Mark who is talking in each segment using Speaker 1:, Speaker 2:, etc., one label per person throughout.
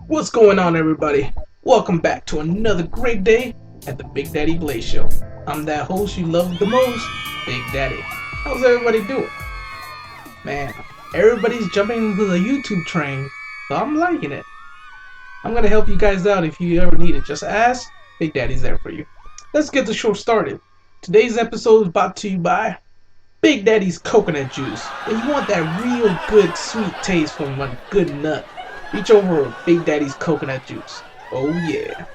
Speaker 1: What's going on, everybody? Welcome back to another great day at the Big Daddy Blaze Show. I'm that host you love the most, Big Daddy. How's everybody doing? Man, everybody's jumping into the YouTube train, so I'm liking it. I'm gonna help you guys out if you ever need it. Just ask, Big Daddy's there for you. Let's get the show started. Today's episode is brought to you by Big Daddy's coconut juice. If you want that real good sweet taste from a good nut, reach over with Big Daddy's coconut juice. Oh yeah.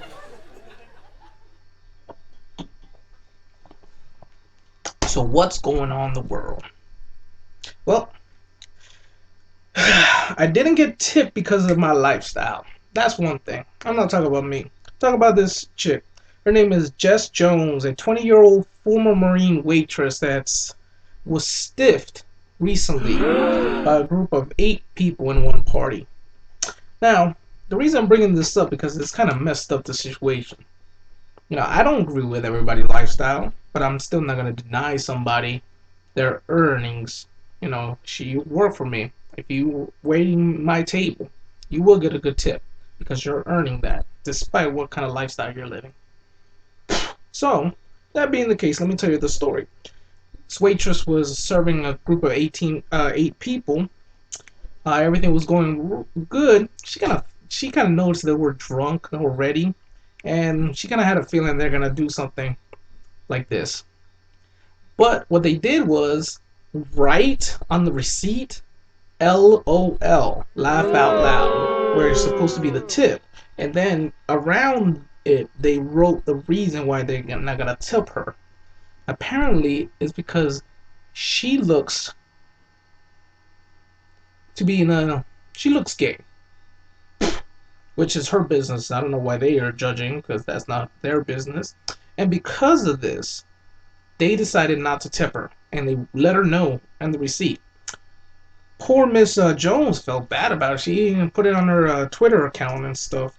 Speaker 1: So what's going on in the world? Well, I didn't get tipped because of my lifestyle. That's one thing. I'm not talking about me. I'm talking about this chick. Her name is Jess Jones, a 20-year-old former Marine waitress that was stiffed recently by a group of 8 people in one party. Now, the reason I'm bringing this up because it's kind of messed up the situation. I don't agree with everybody's lifestyle, but I'm still not going to deny somebody their earnings. She worked for me. If you waiting my table, you will get a good tip because you're earning that, despite what kind of lifestyle you're living. So, that being the case, let me tell you the story. This waitress was serving a group of 8 people. Everything was going good. She kind of noticed that we're drunk already, and she kind of had a feeling they're gonna do something like this. But what they did was write on the receipt LOL, laugh out loud, where it's supposed to be the tip. And then around it, they wrote the reason why they're not gonna tip her. Apparently, it's because she looks to be in a she looks gay, which is her business. I don't know why they are judging because that's not their business. And because of this, they decided not to tip her, and they let her know on the receipt. Poor Miss Jones felt bad about it. She even put it on her Twitter account and stuff.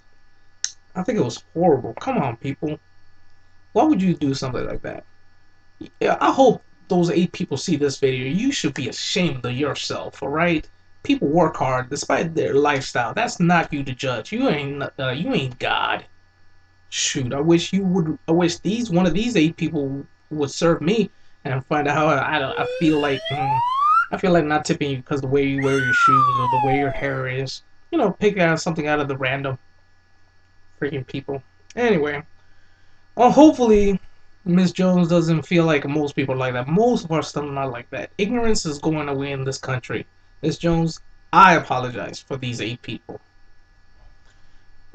Speaker 1: I think it was horrible. Come on, people. Why would you do something like that? Yeah, I hope those 8 people see this video. You should be ashamed of yourself, alright? People work hard despite their lifestyle. That's not you to judge. You ain't God. Shoot, I wish these one of these 8 people would serve me and find out how I feel like. I feel like not tipping you because the way you wear your shoes or the way your hair is. Pick out something out of the random freaking people. Anyway, well, hopefully Miss Jones doesn't feel like most people are like that. Most of us still not like that. Ignorance is going away in this country. Miss Jones, I apologize for these 8 people.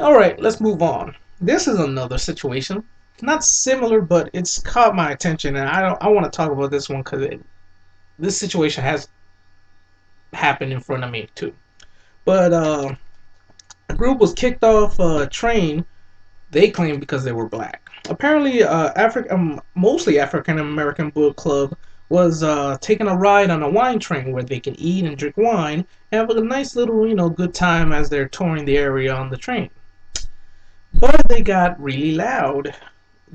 Speaker 1: Alright, let's move on. This is another situation. Not similar, but it's caught my attention, and I want to talk about this one because this situation has happened in front of me too. But a group was kicked off a train. They claimed because they were black. Apparently, mostly African American book club was taking a ride on a wine train where they can eat and drink wine and have a nice little, good time as they're touring the area on the train. But they got really loud.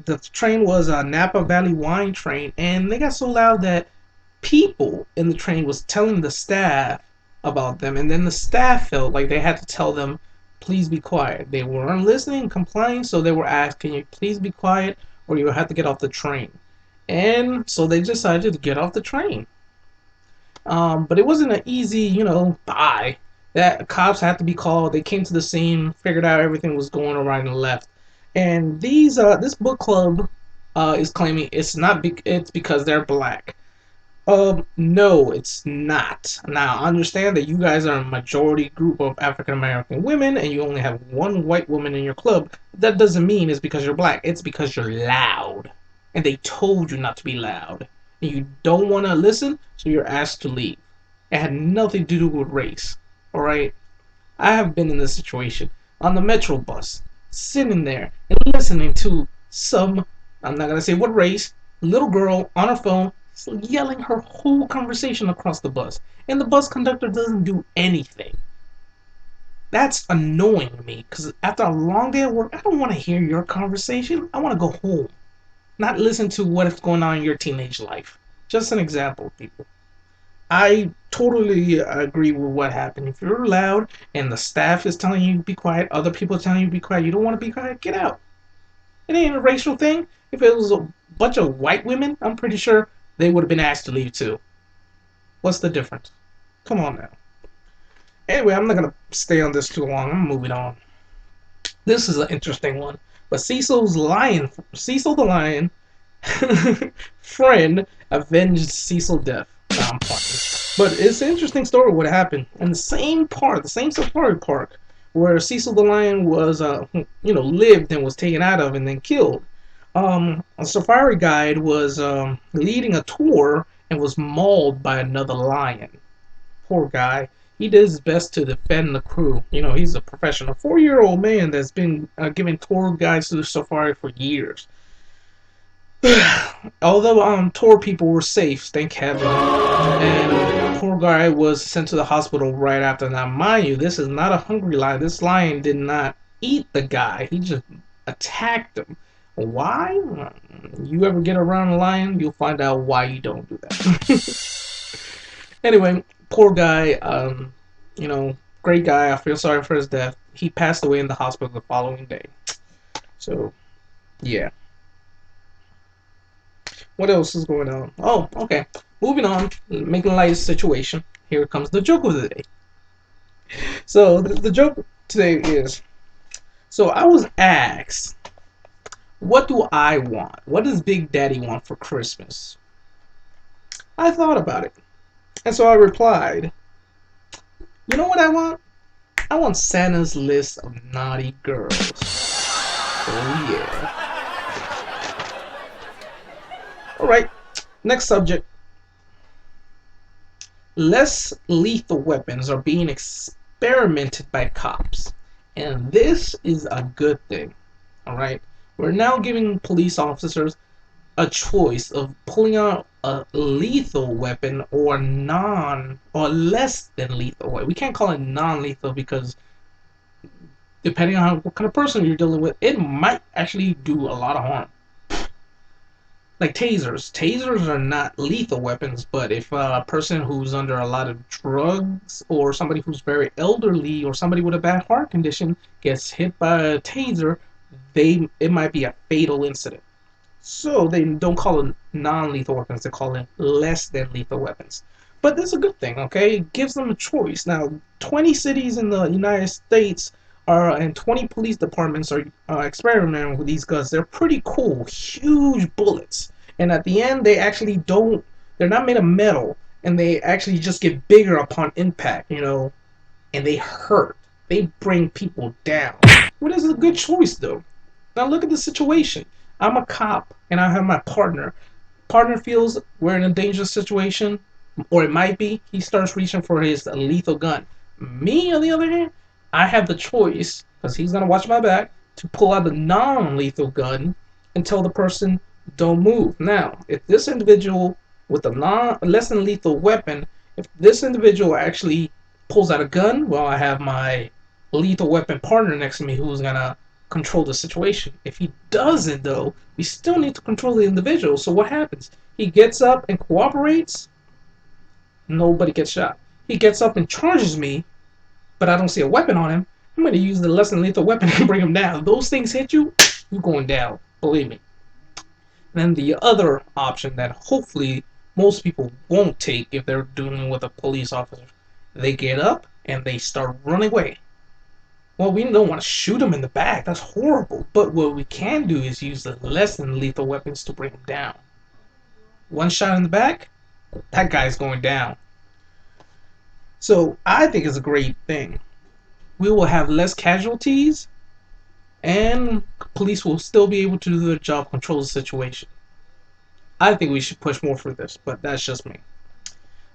Speaker 1: The train was a Napa Valley wine train, and they got so loud that people in the train was telling the staff about them, and then the staff felt like they had to tell them, please be quiet. They weren't listening, complying, so they were asked, can you please be quiet, or you have to get off the train. And so they decided to get off the train. But it wasn't an easy, bye. That cops had to be called. They came to the scene, figured out everything was going on right and left. And this book club is claiming it's because they're black. No, it's not. Now, I understand that you guys are a majority group of African American women and you only have one white woman in your club. That doesn't mean it's because you're black. It's because you're loud. And they told you not to be loud. And you don't want to listen, so you're asked to leave. It had nothing to do with race. Alright? I have been in this situation on the metro bus, sitting there and listening to some, I'm not going to say what race, little girl on her phone yelling her whole conversation across the bus. And the bus conductor doesn't do anything. That's annoying to me because after a long day at work, I don't want to hear your conversation. I want to go home, not listen to what is going on in your teenage life. Just an example, people. I totally agree with what happened. If you're loud and the staff is telling you to be quiet, other people are telling you to be quiet, you don't want to be quiet, get out. It ain't a racial thing. If it was a bunch of white women, I'm pretty sure they would have been asked to leave too. What's the difference? Come on now. Anyway, I'm not gonna stay on this too long. I'm moving on. This is an interesting one. But Cecil the Lion, friend avenged Cecil's death. Nah, I'm playing. But it's an interesting story what happened. In the same park, the same safari park, where Cecil the Lion was, lived and was taken out of and then killed. A safari guide was leading a tour and was mauled by another lion. Poor guy. He did his best to defend the crew. He's a professional 4-year-old man that's been giving tour guides to the safari for years. Although tour people were safe, thank heaven, and poor guy was sent to the hospital right after. Now, mind you, this is not a hungry lion. This lion did not eat the guy. He just attacked him. Why? You ever get around a lion, you'll find out why you don't do that. Anyway, poor guy, great guy. I feel sorry for his death. He passed away in the hospital the following day. So, yeah. What else is going on? Oh, okay. Moving on, making light of the situation. Here comes the joke of the day. So, the joke today is, so I was asked, what do I want? What does Big Daddy want for Christmas? I thought about it. And so I replied, you know what I want? I want Santa's list of naughty girls. Oh yeah. Alright, next subject. Less lethal weapons are being experimented by cops. And this is a good thing. Alright? We're now giving police officers a choice of pulling out a lethal weapon or less than lethal weapon. We can't call it non-lethal because depending on what kind of person you're dealing with, it might actually do a lot of harm. Like tasers. Tasers are not lethal weapons, but if a person who's under a lot of drugs or somebody who's very elderly or somebody with a bad heart condition gets hit by a taser, it might be a fatal incident. So they don't call it non-lethal weapons, they call it less than lethal weapons. But that's a good thing, okay? It gives them a choice. Now, 20 cities in the United States and 20 police departments are experimenting with these guns. They're pretty cool, huge bullets. And at the end, they're not made of metal, and they actually just get bigger upon impact, and they hurt. They bring people down. What is a good choice, though? Now look at the situation. I'm a cop, and I have my partner. Partner feels we're in a dangerous situation, or it might be, he starts reaching for his lethal gun. Me, on the other hand, I have the choice, because he's going to watch my back, to pull out the non-lethal gun and tell the person, don't move. Now, if this individual with a less than lethal weapon, if this individual actually pulls out a gun, well, I have my lethal weapon partner next to me who's going to control the situation. If he doesn't, though, we still need to control the individual. So what happens? He gets up and cooperates, nobody gets shot. He gets up and charges me, but I don't see a weapon on him. I'm going to use the less than lethal weapon and bring him down. Those things hit you, you're going down. Believe me. And then the other option that hopefully most people won't take if they're dealing with a police officer, they get up and they start running away. Well, we don't want to shoot them in the back. That's horrible. But what we can do is use the less than lethal weapons to bring them down. One shot in the back, that guy's going down. So I think it's a great thing. We will have less casualties, and police will still be able to do their job, control the situation. I think we should push more for this, but that's just me.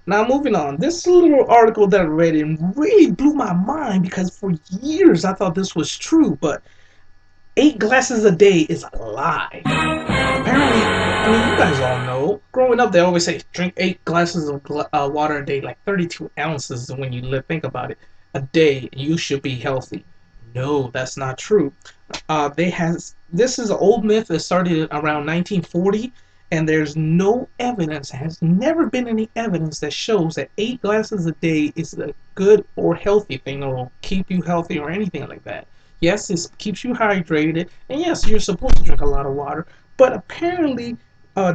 Speaker 1: Now, moving on. This little article that I read and really blew my mind because for years I thought this was true, but 8 glasses a day is a lie. Apparently, I mean, you guys all know. Growing up, they always say drink 8 glasses of water a day, like 32 ounces when you think about it. A day, you should be healthy. No, that's not true. This is an old myth that started around 1940, And there's no evidence, has never been any evidence that shows that 8 glasses a day is a good or healthy thing or will keep you healthy or anything like that. Yes, it keeps you hydrated, and yes, you're supposed to drink a lot of water, but apparently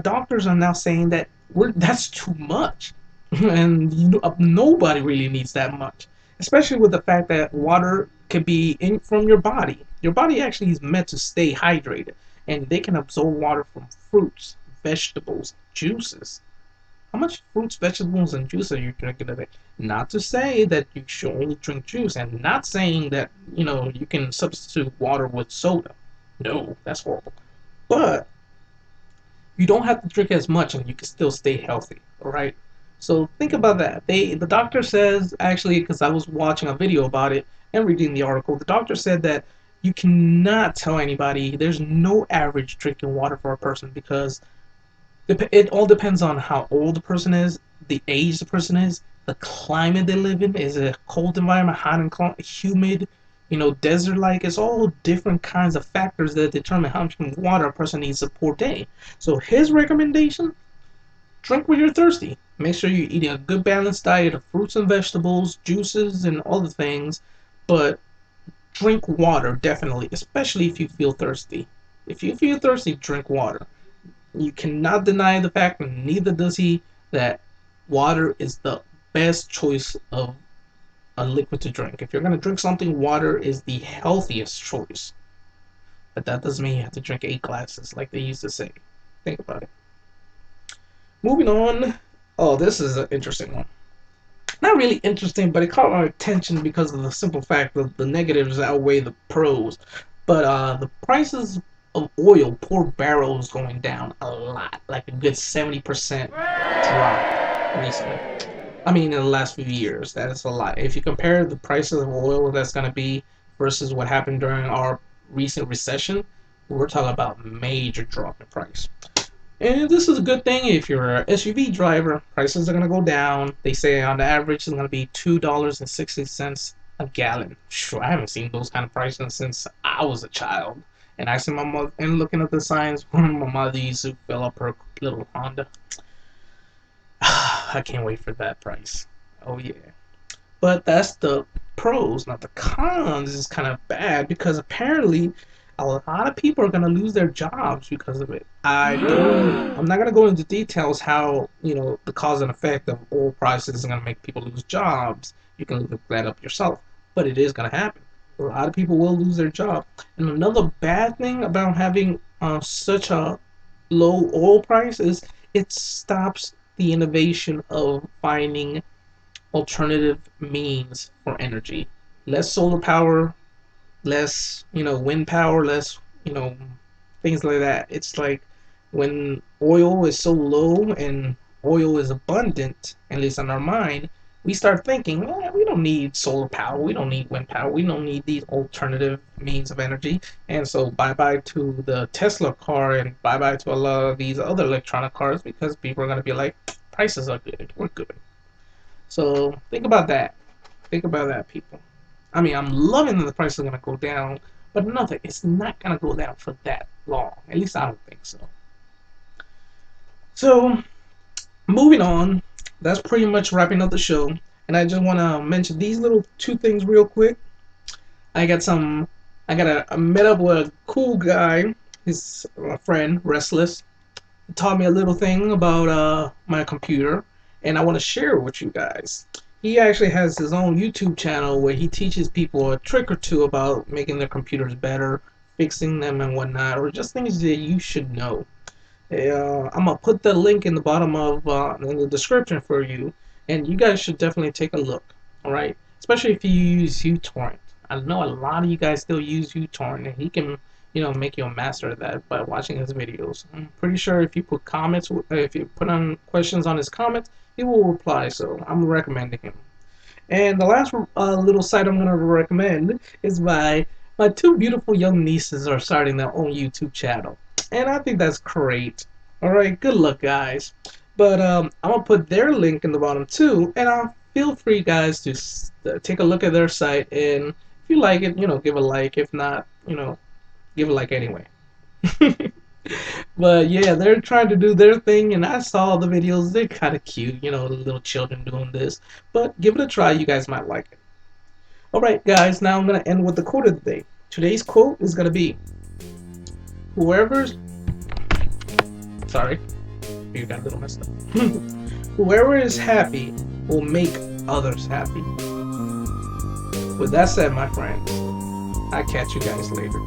Speaker 1: doctors are now saying that that's too much, and nobody really needs that much, especially with the fact that water can be in from your body. Your body actually is meant to stay hydrated, and they can absorb water from fruits, vegetables, juices. How much fruits, vegetables, and juice are you drinking a day? Not to say that you should only drink juice, and not saying that you can substitute water with soda. No, that's horrible. But you don't have to drink as much, and you can still stay healthy. All right. So think about that. The doctor says actually, because I was watching a video about it and reading the article, the doctor said that you cannot tell anybody. There's no average drinking water for a person because it all depends on how old the person is, the age the person is, the climate they live in. Is it a cold environment, hot and humid, desert like? It's all different kinds of factors that determine how much water a person needs a per day. So his recommendation: drink when you're thirsty. Make sure you're eating a good balanced diet of fruits and vegetables, juices, and all the things. But drink water, definitely, especially if you feel thirsty. If you feel thirsty, drink water. You cannot deny the fact, and neither does he, that water is the best choice of a liquid to drink. If you're going to drink something, water is the healthiest choice. But that doesn't mean you have to drink 8 glasses like they used to say. Think about it. Moving on. Oh, this is an interesting one. Not really interesting, but it caught my attention because of the simple fact that the negatives outweigh the pros. But the prices of oil per barrel is going down a lot, like a good 70% drop recently. I mean, in the last few years, that is a lot. If you compare the prices of oil that's going to be versus what happened during our recent recession, we're talking about major drop in price. And this is a good thing if you're an SUV driver. Prices are going to go down. They say on the average it's going to be $2.60 a gallon. Sure, I haven't seen those kind of prices since I was a child. And I see my mother, and looking at the signs when my mother used to fill up her little Honda. I can't wait for that price. Oh yeah. But that's the pros. Now the cons is kind of bad because apparently a lot of people are gonna lose their jobs because of it. I'm not gonna go into details how the cause and effect of oil prices is gonna make people lose jobs. You can look that up yourself, but it is gonna happen. A lot of people will lose their job. And another bad thing about having such a low oil price is it stops the innovation of finding alternative means for energy. Less solar power, less, wind power, less, things like that. It's like when oil is so low and oil is abundant, at least in our mind, we start thinking, well, we don't need solar power, we don't need wind power, we don't need these alternative means of energy. And so bye bye to the Tesla car and bye bye to a lot of these other electronic cars because people are going to be like, prices are good, we're good. So think about that. Think about that, people. I mean, I'm loving that the price is going to go down, but nothing. It's not going to go down for that long. At least I don't think so. So moving on, that's pretty much wrapping up the show. And I just want to mention these little two things real quick. I got some. I got a met up with a cool guy. His friend Restless. Taught me a little thing about my computer, and I want to share it with you guys. He actually has his own YouTube channel where he teaches people a trick or two about making their computers better, fixing them and whatnot, or just things that you should know. I'm gonna put the link in the bottom of in the description for you, and you guys should definitely take a look. All right, especially if you use uTorrent. I know a lot of you guys still use uTorrent, and he can make you a master of that by watching his videos. I'm pretty sure if you put comments, if you put on questions on his comments, he will reply. So I'm recommending him. And the last little site I'm going to recommend is my two beautiful young nieces are starting their own YouTube channel. And I think that's great. Alright, good luck, guys. But I'm going to put their link in the bottom too. And feel free, guys, to take a look at their site. And if you like it, give a like. If not, give a like anyway. But yeah, they're trying to do their thing, and I saw the videos. They're kind of cute, you know, the little children doing this. But give it a try. You guys might like it. All right, guys. Now I'm gonna end with the quote of the day. Today's quote is gonna be, "Whoever's sorry, you got a little messed up. Whoever is happy will make others happy." With that said, my friends, I catch you guys later.